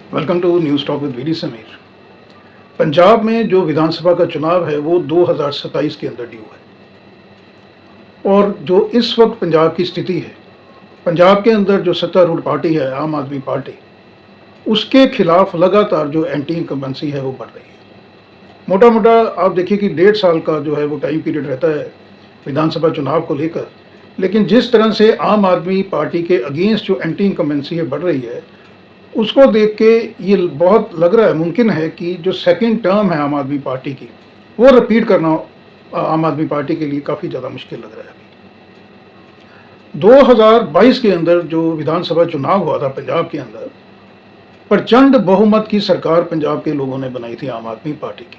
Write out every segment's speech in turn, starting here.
Welcome to news talk with VD Sameer. Punjab में जो विधानसभा का चुनाव है वो 2027 के अंदर ड्यू है और जो इस वक्त पंजाब की स्थिति है, पंजाब के अंदर जो सत्तारूढ़ पार्टी है आम आदमी पार्टी, उसके खिलाफ लगातार जो एंटी इनकम्बेंसी है वो बढ़ रही है। मोटा मोटा आप देखिए कि 1.5 साल का जो है वो टाइम पीरियड रहता है विधानसभा चुनाव को लेकर, लेकिन जिस तरह से आम आदमी पार्टी के अगेंस्ट जो एंटी इनकम्बेंसी है बढ़ रही है, उसको देख के ये बहुत लग रहा है, मुमकिन है कि जो सेकंड टर्म है आम आदमी पार्टी की, वो रिपीट करना आम आदमी पार्टी के लिए काफ़ी ज़्यादा मुश्किल लग रहा है। 2022 के अंदर जो विधानसभा चुनाव हुआ था पंजाब के अंदर, प्रचंड बहुमत की सरकार पंजाब के लोगों ने बनाई थी आम आदमी पार्टी की।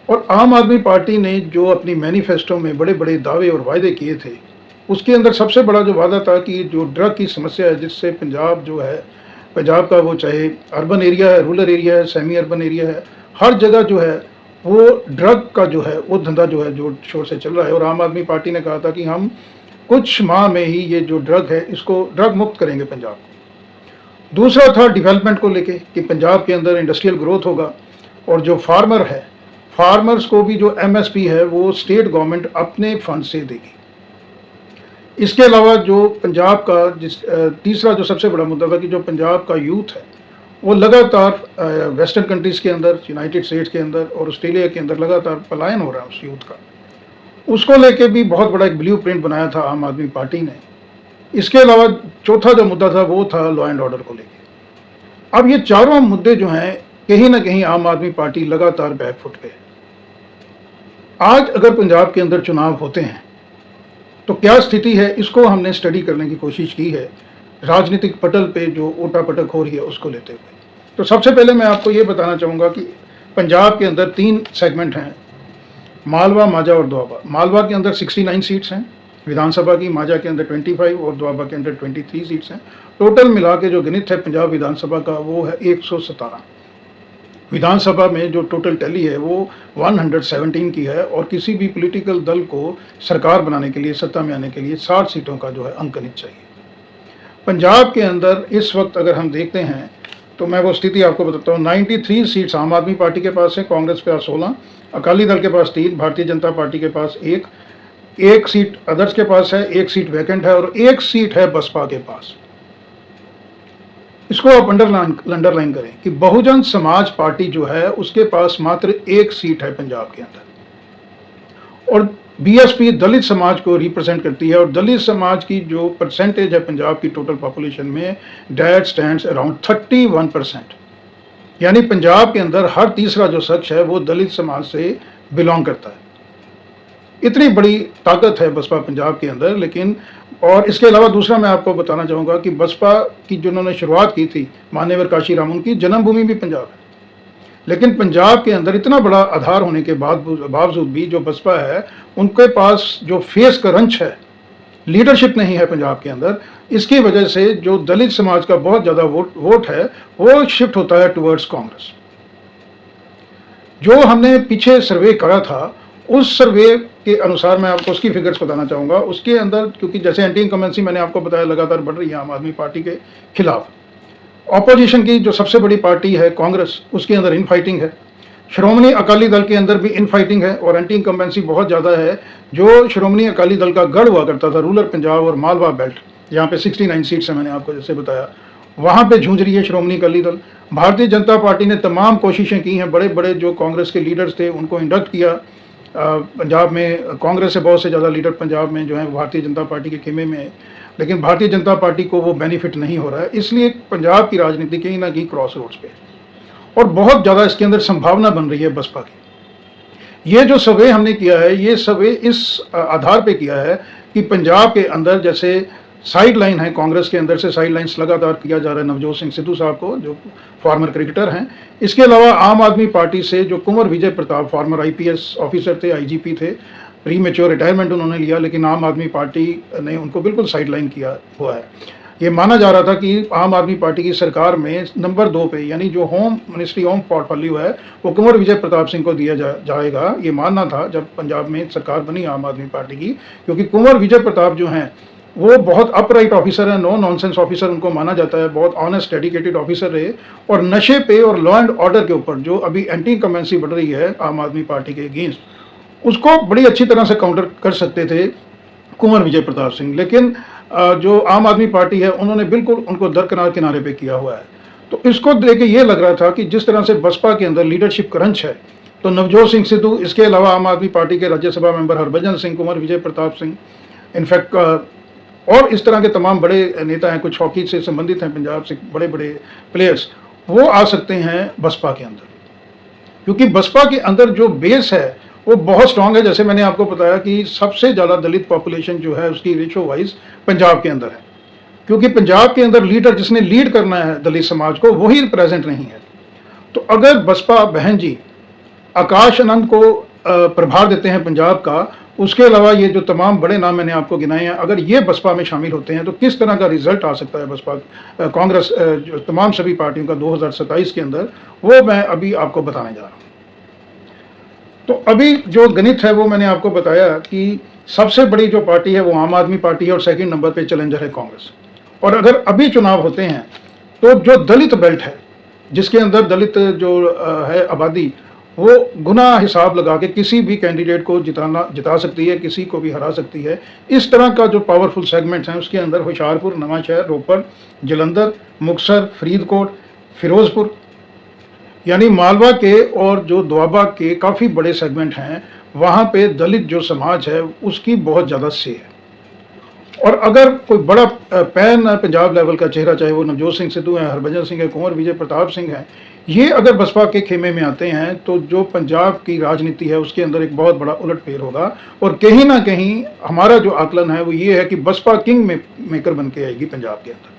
और आम आदमी पार्टी ने जो अपनी मैनिफेस्टो में बड़े बड़े दावे और वायदे किए थे, उसके अंदर सबसे बड़ा जो वादा था कि जो ड्रग की समस्या है, जिससे पंजाब जो है, पंजाब का वो चाहे अर्बन एरिया है, रूरल एरिया है, सेमी अर्बन एरिया है, हर जगह जो है वो ड्रग का जो है वो धंधा जो है जोर शोर से चल रहा है। और आम आदमी पार्टी ने कहा था कि हम कुछ माह में ही ये जो ड्रग है इसको ड्रग मुक्त करेंगे पंजाब को। दूसरा था डेवलपमेंट को लेके कि पंजाब के अंदर इंडस्ट्रियल ग्रोथ होगा और जो फार्मर है, फार्मर्स को भी जो एमएसपी है वो स्टेट गवर्नमेंट अपने फंड से देगी। इसके अलावा जो पंजाब का तीसरा जो सबसे बड़ा मुद्दा था कि जो पंजाब का यूथ है वो लगातार वेस्टर्न कंट्रीज़ के अंदर, यूनाइटेड स्टेट्स के अंदर और ऑस्ट्रेलिया के अंदर लगातार पलायन हो रहा है उस यूथ का, उसको लेके भी बहुत बड़ा एक ब्लूप्रिंट बनाया था आम आदमी पार्टी ने। इसके अलावा चौथा जो मुद्दा था वो था लॉ एंड ऑर्डर को लेके। अब ये चारों मुद्दे जो हैं कहीं ना कहीं आम आदमी पार्टी लगातार बैकफुट पे है। आज अगर पंजाब के अंदर चुनाव होते हैं तो क्या स्थिति है, इसको हमने स्टडी करने की कोशिश की है राजनीतिक पटल पे जो ओटा पटक हो रही है उसको लेते हुए। तो सबसे पहले मैं आपको ये बताना चाहूँगा कि पंजाब के अंदर 3 सेगमेंट हैं, मालवा, माझा और दोआबा। मालवा के अंदर 69 सीट्स हैं विधानसभा की, माझा के अंदर 25 और दोआबा के अंदर 23 सीट्स हैं। टोटल मिला के जो गिनित है पंजाब विधानसभा का वो है 117। विधानसभा में जो टोटल टैली है वो 117 की है और किसी भी पॉलिटिकल दल को सरकार बनाने के लिए, सत्ता में आने के लिए 60 सीटों का जो है अंकनित चाहिए। पंजाब के अंदर इस वक्त अगर हम देखते हैं तो मैं वो स्थिति आपको बताता हूँ। 93 सीट्स आम आदमी पार्टी के पास है, कांग्रेस के पास 16, अकाली दल के पास 3, भारतीय जनता पार्टी के पास 1 सीट अदर्स के पास है, 1 सीट वैकेंट है और 1 सीट है बसपा के पास। इसको आप अंडरलाइन करें कि बहुजन समाज पार्टी जो है उसके पास मात्र 1 सीट है पंजाब के अंदर और बीएसपी दलित समाज को रिप्रेजेंट करती है और दलित समाज की जो परसेंटेज है पंजाब की टोटल पॉपुलेशन में, दैट स्टैंड्स अराउंड 31%। यानी पंजाब के अंदर हर तीसरा जो शख्स है वो दलित समाज से बिलोंग करता है। इतनी बड़ी ताकत है बसपा पंजाब के अंदर। लेकिन और इसके अलावा दूसरा मैं आपको बताना चाहूँगा कि बसपा की जिन्होंने शुरुआत की थी, मान्यवर काशीराम, उनकी जन्मभूमि भी पंजाब है। लेकिन पंजाब के अंदर इतना बड़ा आधार होने के बावजूद भी जो बसपा है उनके पास जो फेस क्रंच है, लीडरशिप नहीं है पंजाब के अंदर। इसकी वजह से जो दलित समाज का बहुत ज़्यादा वोट है वो शिफ्ट होता है टुवर्ड्स कांग्रेस। जो हमने पीछे सर्वे करा था उस सर्वे के अनुसार मैं आपको उसकी फिगर्स बताना चाहूँगा। उसके अंदर क्योंकि जैसे एंटी इनकम्बेंसी मैंने आपको बताया लगातार बढ़ रही है आम आदमी पार्टी के खिलाफ, ऑपोजिशन की जो सबसे बड़ी पार्टी है कांग्रेस, उसके अंदर इन फाइटिंग है। श्रोमणी अकाली दल के अंदर भी इन फाइटिंग है और एंटी इनकम्बेंसी बहुत ज़्यादा है। जो श्रोमणी अकाली दल का गढ़ हुआ करता था रूरल पंजाब और मालवा बेल्ट, जहाँ पे 69 सीट्स है, मैंने आपको जैसे बताया, वहाँ पे जूझ रही है श्रोमणी अकाली दल। भारतीय जनता पार्टी ने तमाम कोशिशें की हैं, बड़े बड़े जो कांग्रेस के लीडर्स थे उनको इंडक्ट किया पंजाब में। कांग्रेस से बहुत से ज़्यादा लीडर पंजाब में जो है भारतीय जनता पार्टी के खेमे में है, लेकिन भारतीय जनता पार्टी को वो बेनिफिट नहीं हो रहा है। इसलिए पंजाब की राजनीति कहीं ना कहीं क्रॉस रोड्स पे और बहुत ज़्यादा इसके अंदर संभावना बन रही है बसपा की। ये जो सर्वे हमने किया है, ये सर्वे इस आधार पे किया है कि पंजाब के अंदर जैसे साइड लाइन है, कांग्रेस के अंदर से साइड लाइन्स लगातार किया जा रहा है नवजोत सिंह सिद्धू साहब को, जो फॉर्मर क्रिकेटर हैं। इसके अलावा आम आदमी पार्टी से जो Kunwar Vijay Pratap, farmer IPS officer थे, आईजीपी थे, प्री मेच्योर रिटायरमेंट उन्होंने लिया, लेकिन आम आदमी पार्टी ने उनको बिल्कुल साइड लाइन किया हुआ है। ये माना जा रहा था कि आम आदमी पार्टी की सरकार में नंबर 2 पे, यानी जो होम मिनिस्ट्री होम पोर्टफोलियो है वो कुंवर विजय प्रताप सिंह को दिया जाएगा। ये मानना था जब पंजाब में सरकार बनी आम आदमी पार्टी की, क्योंकि कुंवर विजय प्रताप जो हैं वो बहुत अपराइट ऑफिसर है, नो नॉनसेंस ऑफिसर उनको माना जाता है, बहुत ऑनेस्ट डेडिकेटेड ऑफिसर रहे। और नशे पे और लॉ एंड ऑर्डर के ऊपर जो अभी एंटी इनकम्बेंसी बढ़ रही है आम आदमी पार्टी के अगेंस्ट, उसको बड़ी अच्छी तरह से काउंटर कर सकते थे कुंवर विजय प्रताप सिंह। लेकिन जो आम आदमी पार्टी है उन्होंने बिल्कुल उनको दरकिनार किनारे पे किया हुआ है। तो इसको देख के ये लग रहा था कि जिस तरह से बसपा के अंदर लीडरशिप क्रंच है, तो नवजोत सिंह सिद्धू, इसके अलावा आम आदमी पार्टी के राज्यसभा मेंबर हरभजन सिंह, कुंवर विजय प्रताप सिंह, इनफैक्ट और इस तरह के तमाम बड़े नेता हैं, कुछ हॉकी से संबंधित हैं पंजाब से, बड़े बड़े प्लेयर्स, वो आ सकते हैं बसपा के अंदर। क्योंकि बसपा के अंदर जो बेस है वो बहुत स्ट्रांग है। जैसे मैंने आपको बताया कि सबसे ज़्यादा दलित पॉपुलेशन जो है उसकी रेशो वाइज पंजाब के अंदर है, क्योंकि पंजाब के अंदर लीडर जिसने लीड करना है दलित समाज को वही प्रेजेंट नहीं है। तो अगर बसपा बहन जी आकाश आनंद को प्रभार देते हैं पंजाब का, उसके अलावा ये जो तमाम बड़े नाम मैंने आपको गिनाए हैं, अगर ये बसपा में शामिल होते हैं तो किस तरह का रिजल्ट आ सकता है बसपा कांग्रेस जो तमाम सभी पार्टियों का 2027 के अंदर, वो मैं अभी आपको बताने जा रहा हूँ। तो अभी जो गणित है वो मैंने आपको बताया कि सबसे बड़ी जो पार्टी है वो आम आदमी पार्टी है और सेकंड नंबर पे चैलेंजर है कांग्रेस। और अगर अभी चुनाव होते हैं तो जो दलित बेल्ट है, जिसके अंदर दलित जो है आबादी, वो गुना हिसाब लगा के किसी भी कैंडिडेट को जिता सकती है, किसी को भी हरा सकती है। इस तरह का जो पावरफुल सेगमेंट्स हैं उसके अंदर होशियारपुर, नवांशहर, रोपड़, जलंधर, मुक्तसर, फरीदकोट, फिरोजपुर, यानी मालवा के और जो दोआबा के काफ़ी बड़े सेगमेंट हैं, वहाँ पे दलित जो समाज है उसकी बहुत ज़्यादा से है। और अगर कोई बड़ा पैन पंजाब लेवल का चेहरा, चाहे वो नवजोत सिंह सिद्धू हैं, हरभजन सिंह है, कुंवर विजय प्रताप सिंह हैं, ये अगर बसपा के खेमे में आते हैं तो जो पंजाब की राजनीति है उसके अंदर एक बहुत बड़ा उलटफेर होगा। और कहीं ना कहीं हमारा जो आकलन है वो ये है कि बसपा किंग मेकर बन के आएगी पंजाब के अंदर,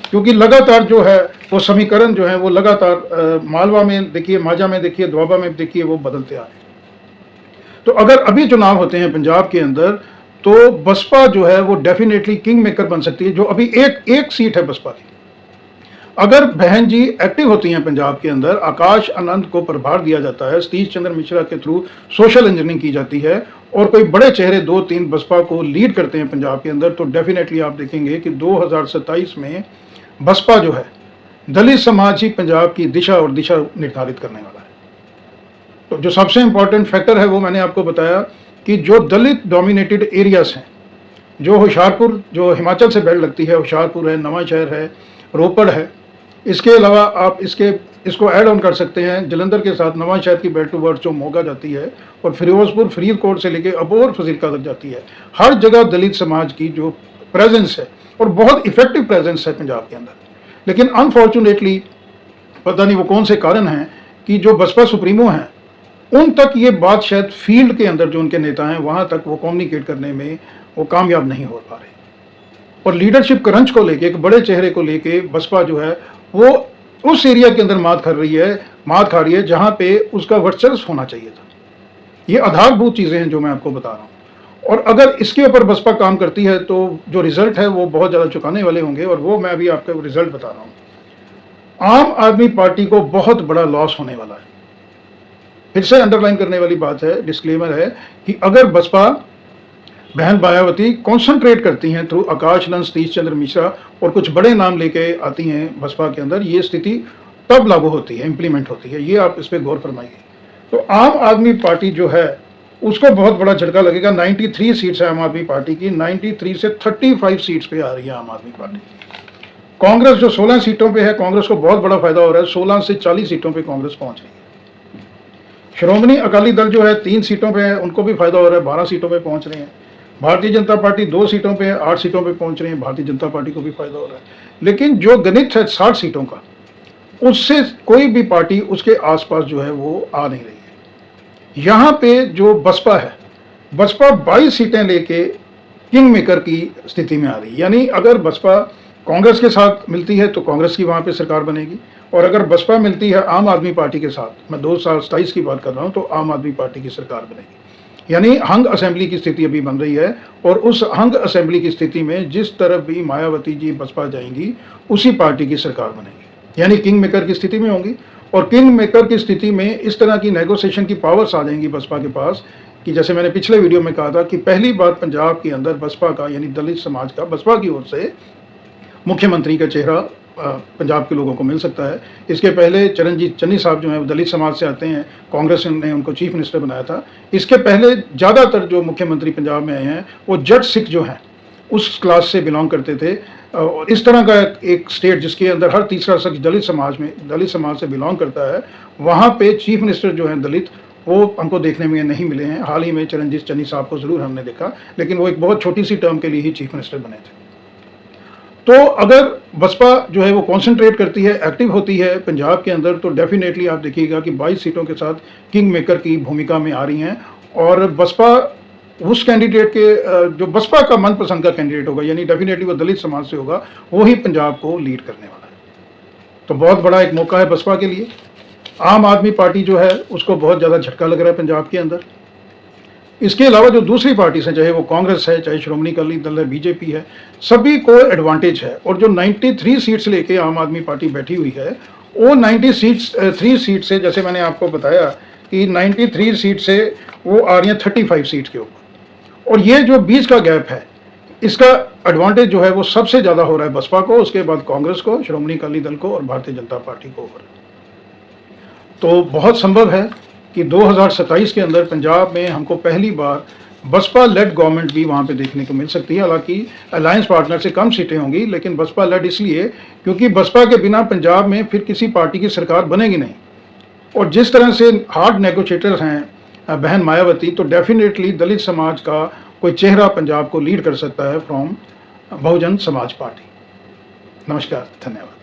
क्योंकि लगातार जो है वो समीकरण जो है वो लगातार मालवा में देखिए, माजा में देखिए, दोआबा में देखिए, वो बदलते आ रहे हैं। तो अगर अभी चुनाव होते हैं पंजाब के अंदर तो बसपा जो है वो डेफिनेटली किंग मेकर बन सकती है। जो अभी एक सीट है बसपा की, अगर बहन जी एक्टिव होती हैं पंजाब के अंदर, आकाश आनंद को प्रभार दिया जाता है, सतीश चंद्र मिश्रा के थ्रू सोशल इंजीनियरिंग की जाती है और कोई बड़े चेहरे 2-3 बसपा को लीड करते हैं पंजाब के अंदर, तो डेफिनेटली आप देखेंगे कि 2027 में बसपा जो है दलित समाज ही पंजाब की दिशा और दिशा निर्धारित करने वाला है। तो जो सबसे इंपॉर्टेंट फैक्टर है वो मैंने आपको बताया कि जो दलित डोमिनेटेड एरियाज हैं, जो होशियारपुर, जो हिमाचल से बेल्ट लगती है, होशियारपुर है, नवांशहर है, रोपड़ है, इसके अलावा आप इसको ऐड ऑन कर सकते हैं जलंधर के साथ नवांशहर की बेल्ट टू वर्ड जो मोगा जाती है, और फिरोजपुर, फरीदकोट से लेके अबोहर फजीलका तक जाती है। हर जगह दलित समाज की जो प्रेजेंस है और बहुत इफेक्टिव प्रेजेंस है पंजाब के अंदर। लेकिन अनफॉर्चुनेटली पता नहीं वो कौन से कारण हैं कि जो बसपा सुप्रीमो हैं उन तक ये बात शायद फील्ड के अंदर जो उनके नेता हैं वहाँ तक वो कम्युनिकेट करने में वो कामयाब नहीं हो पा रहे। और लीडरशिप क्रंच को लेके, एक बड़े चेहरे को लेके बसपा जो है वो उस एरिया के अंदर मात खा रही है जहाँ पे उसका वर्चस्व होना चाहिए था। ये आधारभूत चीज़ें हैं जो मैं आपको बता रहा हूँ। और अगर इसके ऊपर बसपा काम करती है तो जो रिजल्ट है वो बहुत ज़्यादा चुकाने वाले होंगे, और वो मैं अभी आपको रिजल्ट बता रहा हूँ। आम आदमी पार्टी को बहुत बड़ा लॉस होने वाला है। फिर से अंडरलाइन करने वाली बात है, डिस्क्लेमर है कि अगर बसपा बहन मायावती कॉन्सेंट्रेट करती हैं थ्रू आकाश आनंद, सतीश चंद्र मिश्रा और कुछ बड़े नाम लेके आती हैं बसपा के अंदर, ये स्थिति तब लागू होती है, इंप्लीमेंट होती है। ये आप इस पर गौर फरमाइए। तो आम आदमी पार्टी जो है उसको बहुत बड़ा झटका लगेगा। 93 सीट्स है आम आदमी पार्टी की, 93 से 35 सीट्स पे आ रही है आम आदमी पार्टी। कांग्रेस जो 16 सीटों पे है, कांग्रेस को बहुत बड़ा फायदा हो रहा है, 16 से 40 सीटों पे कांग्रेस पहुंच रही है। श्रोमणी अकाली दल जो है 3 सीटों पे है, उनको भी फायदा हो रहा है, 12 सीटों पे पहुंच रहे हैं। भारतीय जनता पार्टी 2 सीटों पे है, 8 सीटों पे पहुंच रही है, भारतीय जनता पार्टी को भी फायदा हो रहा है। लेकिन जो गणित है 60 सीटों का, उससे कोई भी पार्टी उसके आसपास जो है वो आ नहीं रही है। यहाँ पे जो बसपा है, बसपा 22 सीटें लेके किंग मेकर की स्थिति में आ रही है। यानी अगर बसपा कांग्रेस के साथ मिलती है तो कांग्रेस की वहाँ पे सरकार बनेगी, और अगर बसपा मिलती है आम आदमी पार्टी के साथ, मैं 2027 की बात कर रहा हूँ, तो आम आदमी पार्टी की सरकार बनेगी। यानी हंग असेंबली की स्थिति अभी बन रही है, और उस हंग असेंबली की स्थिति में जिस तरफ भी मायावती जी बसपा जाएंगी उसी पार्टी की सरकार बनेगी, यानी किंग मेकर की स्थिति में होंगी। और किंग मेकर की स्थिति में इस तरह की नेगोशिएशन की पावर्स आ जाएंगी बसपा के पास कि जैसे मैंने पिछले वीडियो में कहा था कि पहली बार पंजाब के अंदर बसपा का यानी दलित समाज का बसपा की ओर से मुख्यमंत्री का चेहरा पंजाब के लोगों को मिल सकता है। इसके पहले चरणजीत चन्नी साहब जो हैं वो दलित समाज से आते हैं, कांग्रेस ने उनको चीफ मिनिस्टर बनाया था। इसके पहले ज़्यादातर जो मुख्यमंत्री पंजाब में आए हैं वो जट सिख जो हैं उस क्लास से बिलोंग करते थे। और इस तरह का एक स्टेट जिसके अंदर हर तीसरा शख्स दलित समाज से बिलोंग करता है, वहाँ पे चीफ मिनिस्टर जो हैं दलित, वो हमको देखने में नहीं मिले हैं। हाल ही में चरणजीत चन्नी साहब को ज़रूर हमने देखा, लेकिन वो एक बहुत छोटी सी टर्म के लिए ही चीफ मिनिस्टर बने थे। तो अगर बसपा जो है वो कॉन्सेंट्रेट करती है, एक्टिव होती है पंजाब के अंदर, तो डेफिनेटली आप देखिएगा कि 22 सीटों के साथ किंग मेकर की भूमिका में आ रही हैं। और बसपा उस कैंडिडेट के जो बसपा का मनपसंद का कैंडिडेट होगा, यानी डेफिनेटली वो दलित समाज से होगा, वो ही पंजाब को लीड करने वाला है। तो बहुत बड़ा एक मौका है बसपा के लिए। आम आदमी पार्टी जो है उसको बहुत ज़्यादा झटका लग रहा है पंजाब के अंदर। इसके अलावा जो दूसरी पार्टी हैं, चाहे वो कांग्रेस है, चाहे श्रोमणी अकाली दल है, बीजेपी है, सभी को एडवांटेज है। और जो 93 सीट्स लेके आम आदमी पार्टी बैठी हुई है, वो 93 सीट से, जैसे मैंने आपको बताया कि 93 सीट से वो आ रही हैं 35 सीट के ऊपर। और ये जो बीच का गैप है, इसका एडवांटेज जो है वो सबसे ज़्यादा हो रहा है बसपा को, उसके बाद कांग्रेस को, श्रोमणी अकाली दल को और भारतीय जनता पार्टी को हो रहा है। तो बहुत संभव है कि 2027 के अंदर पंजाब में हमको पहली बार बसपा लेड गवर्नमेंट भी वहाँ पे देखने को मिल सकती है। हालांकि अलायंस पार्टनर से कम सीटें होंगी, लेकिन बसपा लेड इसलिए क्योंकि बसपा के बिना पंजाब में फिर किसी पार्टी की सरकार बनेगी नहीं। और जिस तरह से हार्ड नेगोशिएटर हैं बहन मायावती, तो डेफिनेटली दलित समाज का कोई चेहरा पंजाब को लीड कर सकता है फ्रॉम बहुजन समाज पार्टी। नमस्कार, धन्यवाद।